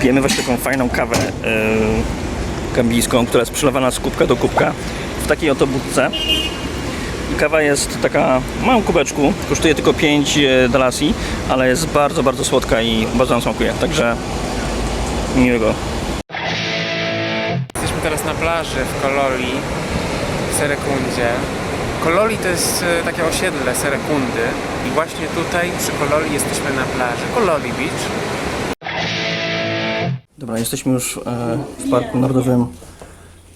Pijemy właśnie taką fajną kawę gambijską, która jest przelewana z kubka do kubka w takiej oto budce. I kawa jest taka w małym kubeczku, kosztuje tylko 5 dalasji, ale jest bardzo, bardzo słodka i bardzo nam smakuje, także miłego. Jesteśmy teraz na plaży w Kololi, w Serekundzie. Kololi to jest takie osiedle Serekundy i właśnie tutaj przy Kololi jesteśmy na plaży. Kololi Beach. Dobra, jesteśmy już w Parku Narodowym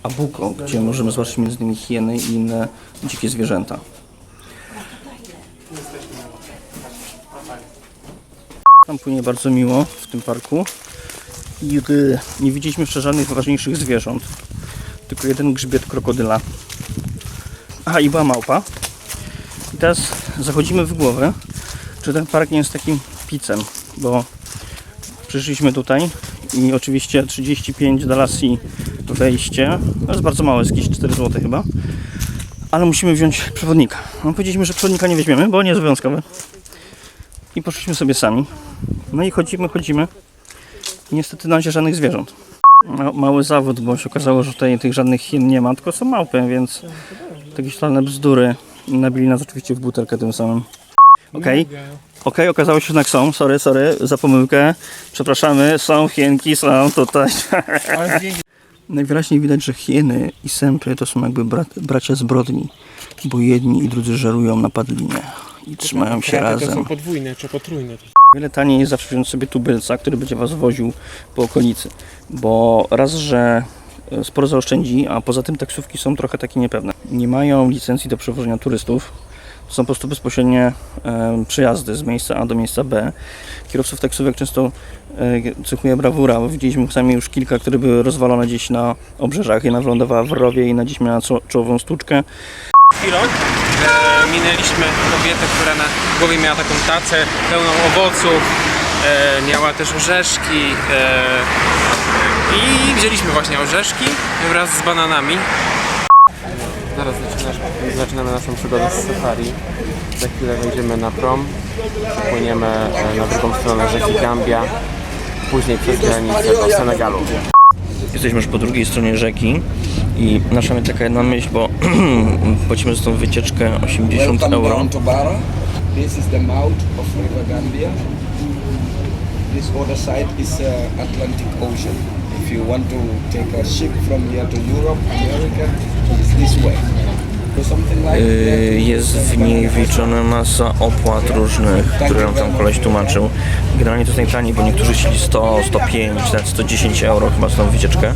Abuko, gdzie możemy zobaczyć między innymi hieny i inne dzikie zwierzęta. Tam płynie bardzo miło w tym parku i nie widzieliśmy jeszcze żadnych ważniejszych zwierząt, tylko jeden grzbiet krokodyla. Aha, i była małpa. I teraz zachodzimy w głowę, czy ten park nie jest takim picem, bo przyszliśmy tutaj i oczywiście 35 dalasji wejście, to jest bardzo małe, jest jakieś 4 zł chyba, ale musimy wziąć przewodnika. No, powiedzieliśmy, że przewodnika nie weźmiemy, bo nie jest obowiązkowy. I poszliśmy sobie sami. No i chodzimy i niestety na razie żadnych zwierząt. Mały zawód, bo się okazało, że tutaj tych żadnych hien nie ma, tylko są małpy, więc takie totalne bzdury. Nabili nas oczywiście w butelkę tym samym. Okej, okazało się, że jednak są. Sorry za pomyłkę. Przepraszamy, są hienki, są tutaj. Najwyraźniej widać, że hieny i sępy to są jakby bracia zbrodni, bo jedni i drudzy żerują na padlinie i trzymają się razem. To są podwójne czy potrójne. Wiele taniej jest zawsze wziąć sobie tubylca, który będzie was woził po okolicy, bo raz, że sporo zaoszczędzi, a poza tym taksówki są trochę takie niepewne. Nie mają licencji do przewożenia turystów. To są po prostu bezpośrednie przejazdy z miejsca A do miejsca B. Kierowców taksówek często cechuje brawura, bo widzieliśmy sami już kilka, które były rozwalone gdzieś na obrzeżach. Jedna wylądowała w rowie i na dziś miała czołową stłuczkę. Chwilą minęliśmy kobietę, która na głowie miała taką tacę pełną owoców, miała też orzeszki i wzięliśmy właśnie orzeszki wraz z bananami. Zaraz zaczynamy naszą przygodę z safari. Za chwilę wejdziemy na prom, płyniemy na drugą stronę rzeki Gambia, później przez granicę do Senegalu. Jesteśmy już po drugiej stronie rzeki i nasza mnie taka jedna myśl, bo płacimy za tą wycieczkę 80 euro. This is the mouth of River Gambia. This other side is Atlantic Ocean. If you want to take a ship from here to Europe, America, it's this way. Jest w niej wliczona masa opłat różnych, które nam tam koleś tłumaczył. Generalnie to jest najtaniej, bo niektórzy chcieli 100, 105, nawet 110 euro chyba za tą wycieczkę.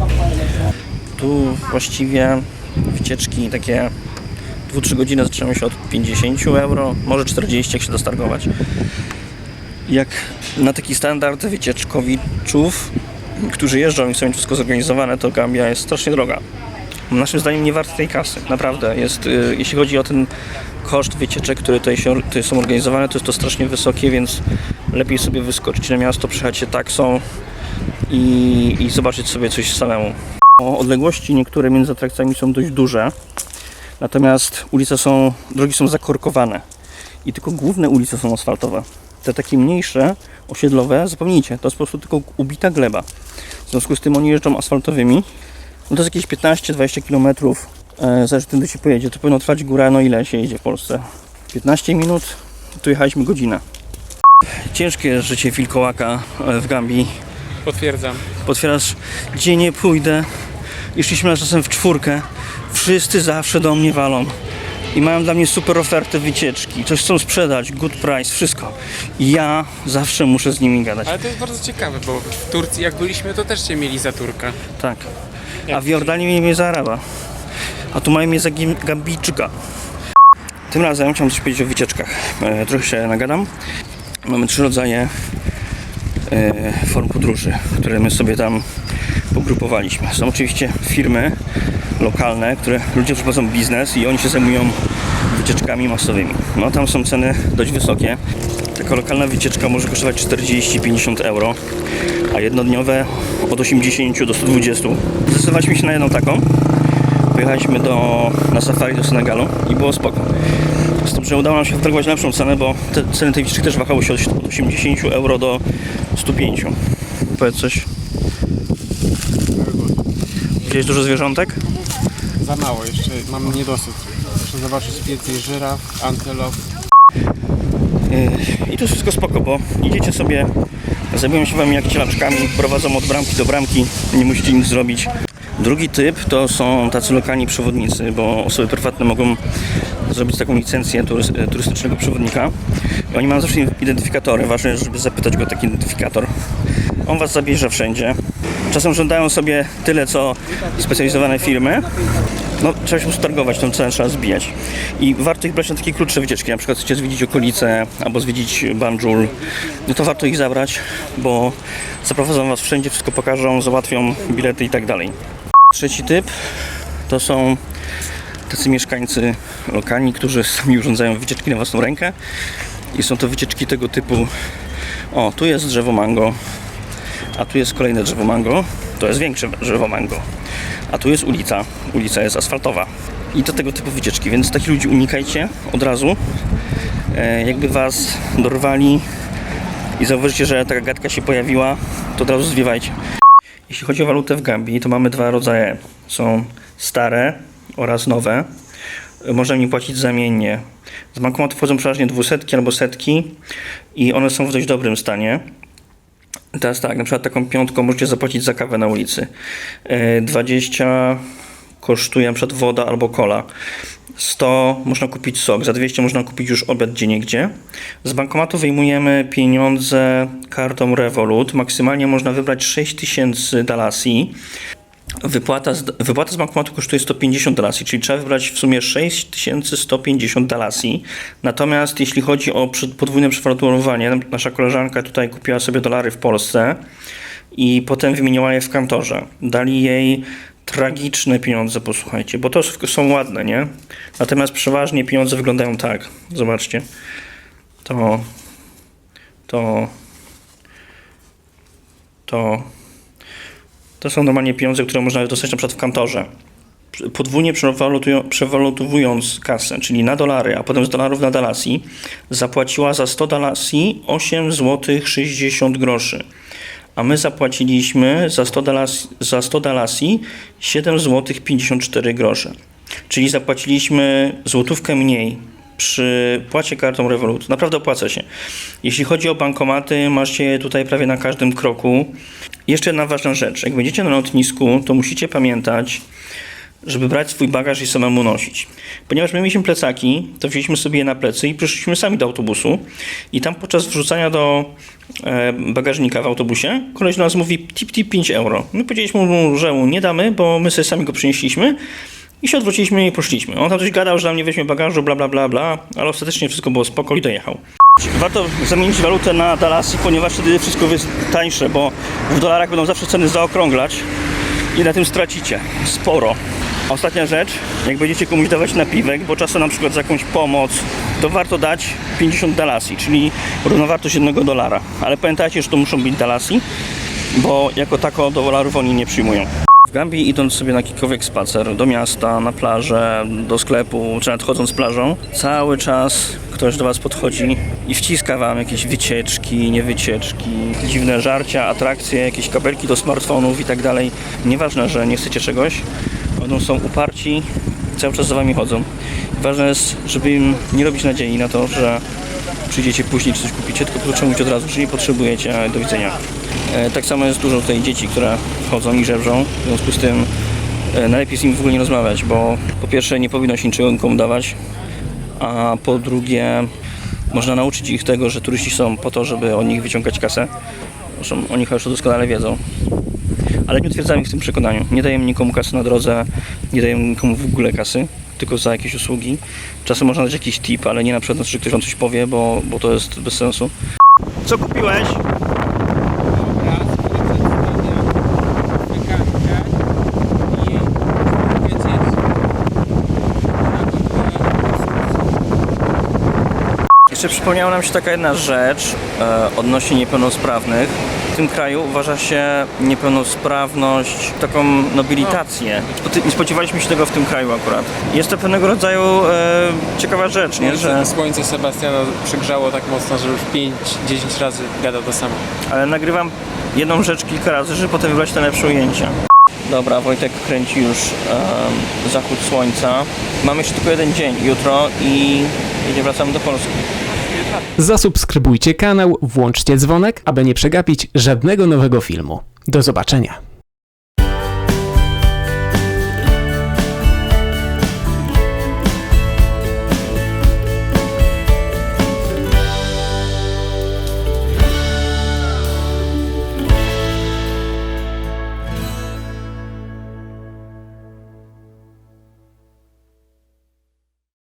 Tu właściwie wycieczki takie 2-3 godziny zaczynają się od 50 euro, może 40 jak się dostargować. Jak na taki standard wycieczkowiczów, którzy jeżdżą i chcą mieć wszystko zorganizowane, to Gambia jest strasznie droga. Naszym zdaniem nie wart tej kasy, naprawdę. Jest, jeśli chodzi o ten koszt wycieczek, które tutaj są organizowane, to jest to strasznie wysokie, więc lepiej sobie wyskoczyć na miasto, przejechać się taksą i zobaczyć sobie coś samemu. Odległości niektóre między atrakcjami są dość duże, natomiast drogi są zakorkowane i tylko główne ulice są asfaltowe. Te takie mniejsze, osiedlowe, zapomnijcie, to jest po prostu tylko ubita gleba. W związku z tym oni jeżdżą asfaltowymi. No to jest jakieś 15-20 km, zależy tym, gdzie się pojedzie. To powinno trwać góra, no ile się jedzie w Polsce? 15 minut, tu jechaliśmy godzinę. Ciężkie jest życie wilkołaka w Gambii. Potwierdzam. Potwierasz, gdzie nie pójdę. Jeśliśmy czasem w czwórkę, wszyscy zawsze do mnie walą. I mają dla mnie super ofertę wycieczki, coś chcą sprzedać, good price, wszystko. I ja zawsze muszę z nimi gadać. Ale to jest bardzo ciekawe, bo w Turcji jak byliśmy, to też cię mieli za Turka. Tak. A w Jordanii mieli mnie za Araba. A tu mają mnie za Gambijczyka. Tym razem chciałem coś powiedzieć o wycieczkach. Trochę się nagadam. Mamy 3 rodzaje form podróży, które my sobie tam pogrupowaliśmy. Są oczywiście firmy lokalne, które ludzie prowadzą biznes i oni się zajmują wycieczkami masowymi. No tam są ceny dość wysokie. Taka lokalna wycieczka może kosztować 40-50 euro, a jednodniowe od 80 do 120. Zdecydowaliśmy się na jedną taką. Pojechaliśmy na safari do Senegalu i było spoko. Z tym, że udało nam się wytargować lepszą cenę, bo te ceny tej wycieczki też wahały się od 80 euro do 105. Powiedz coś. Widziałeś dużo zwierzątek? Za mało, jeszcze mam niedosyt. Muszę zobaczyć więcej żyraf, antylop. I to jest wszystko spoko, bo idziecie sobie, zajmują się wami jak cielaczkami, prowadzą od bramki do bramki, nie musicie nic zrobić. Drugi typ to są tacy lokalni przewodnicy, bo osoby prywatne mogą zrobić taką licencję turystycznego przewodnika. I oni mają zawsze identyfikatory, ważne jest, żeby zapytać go o taki identyfikator. On was zabierze wszędzie. Czasem żądają sobie tyle, co specjalizowane firmy. No, trzeba się targować, tą cenę trzeba zbijać. I warto ich brać na takie krótsze wycieczki. Na przykład chcecie zwiedzić okolice albo zwiedzić Banjul. No to warto ich zabrać, bo zaprowadzą was wszędzie, wszystko pokażą, załatwią bilety i tak dalej. Trzeci typ to są tacy mieszkańcy lokalni, którzy sami urządzają wycieczki na własną rękę. I są to wycieczki tego typu: o, tu jest drzewo mango, a tu jest kolejne drzewo mango, to jest większe drzewo mango, a tu jest ulica, ulica jest asfaltowa. I to tego typu wycieczki, więc takich ludzi unikajcie od razu. Jakby was dorwali i zauważycie, że taka gadka się pojawiła, to od razu zwiewajcie. Jeśli chodzi o walutę w Gambii, to mamy dwa rodzaje. Są stare oraz nowe. Można im płacić zamiennie. Z bankomatu wchodzą przeważnie 200 albo setki i one są w dość dobrym stanie. Teraz tak, na przykład taką piątką możecie zapłacić za kawę na ulicy. 20 kosztuje na przykład woda albo cola. 100 można kupić sok, za 200 można kupić już obiad gdzieniegdzie. Z bankomatu wyjmujemy pieniądze kartą Revolut. Maksymalnie można wybrać 6000 dalasji. Wypłata z bankomatu kosztuje 150 dalasji, czyli trzeba wybrać w sumie 6150 dalasji. Natomiast jeśli chodzi o podwójne przewalutowanie, nasza koleżanka tutaj kupiła sobie dolary w Polsce i potem wymieniła je w kantorze. Dali jej tragiczne pieniądze, posłuchajcie, bo to są ładne, nie? Natomiast przeważnie pieniądze wyglądają tak. Zobaczcie. To są normalnie pieniądze, które można dostać na przykład w kantorze. Podwójnie przewalutowując kasę, czyli na dolary, a potem z dolarów na dalasji, zapłaciła za 100 dalasji 8 zł 60 groszy. A my zapłaciliśmy za 100 dalasji 7 zł 54 grosze. Czyli zapłaciliśmy złotówkę mniej przy płacie kartą Revolut. Naprawdę opłaca się. Jeśli chodzi o bankomaty, macie je tutaj prawie na każdym kroku. Jeszcze jedna ważna rzecz. Jak będziecie na lotnisku, to musicie pamiętać, żeby brać swój bagaż i samemu nosić. Ponieważ my mieliśmy plecaki, to wzięliśmy sobie je na plecy i przyszliśmy sami do autobusu. I tam podczas wrzucania do bagażnika w autobusie koleś do nas mówi tip 5 euro. My powiedzieliśmy mu, że mu nie damy, bo my sobie sami go przynieśliśmy. I się odwróciliśmy i poszliśmy. On tam coś gadał, że nam nie weźmie bagażu, bla bla bla bla, ale ostatecznie wszystko było spoko i dojechał. Warto zamienić walutę na dalasy, ponieważ wtedy wszystko jest tańsze, bo w dolarach będą zawsze ceny zaokrąglać i na tym stracicie sporo. Ostatnia rzecz, jak będziecie komuś dawać napiwek, bo czasem na przykład za jakąś pomoc, to warto dać 50 dalasji, czyli równowartość $1. Ale pamiętajcie, że to muszą być dalasji, bo jako tako do dolarów oni nie przyjmują. W Gambii, idąc sobie na jakikolwiek spacer, do miasta, na plażę, do sklepu, czy nadchodząc plażą, cały czas ktoś do was podchodzi i wciska wam jakieś wycieczki, niewycieczki, dziwne żarcia, atrakcje, jakieś kabelki do smartfonów i tak dalej. Nieważne, że nie chcecie czegoś, oni są uparci, cały czas za wami chodzą. Ważne jest, żeby im nie robić nadziei na to, że przyjdziecie później czy coś kupicie, tylko trzeba mówić od razu, że nie potrzebujecie, a do widzenia. Tak samo jest dużo tutaj dzieci, które chodzą i żebrzą, w związku z tym najlepiej z nimi w ogóle nie rozmawiać, bo po pierwsze nie powinno się niczego nikomu dawać, a po drugie można nauczyć ich tego, że turyści są po to, żeby od nich wyciągać kasę. Zresztą oni chyba już to doskonale wiedzą. Ale nie utwierdzamy ich w tym przekonaniu. Nie dajemy nikomu kasy na drodze, nie dajemy nikomu w ogóle kasy, tylko za jakieś usługi. Czasem można dać jakiś tip, ale nie na przykład, że ktoś wam coś powie, bo to jest bez sensu. Co kupiłeś? Jeszcze przypomniała nam się taka jedna rzecz odnośnie niepełnosprawnych. W tym kraju uważa się niepełnosprawność taką nobilitację. Nie spodziewaliśmy się tego w tym kraju akurat. Jest to pewnego rodzaju ciekawa rzecz, nie? Że... Słońce Sebastiana przygrzało tak mocno, że już 5-10 razy gada to samo. Ale nagrywam jedną rzecz kilka razy, żeby potem wybrać te lepsze ujęcia. Dobra, Wojtek kręci już zachód słońca. Mamy jeszcze tylko jeden dzień, jutro i wracamy do Polski. Zasubskrybujcie kanał, włączcie dzwonek, aby nie przegapić żadnego nowego filmu. Do zobaczenia.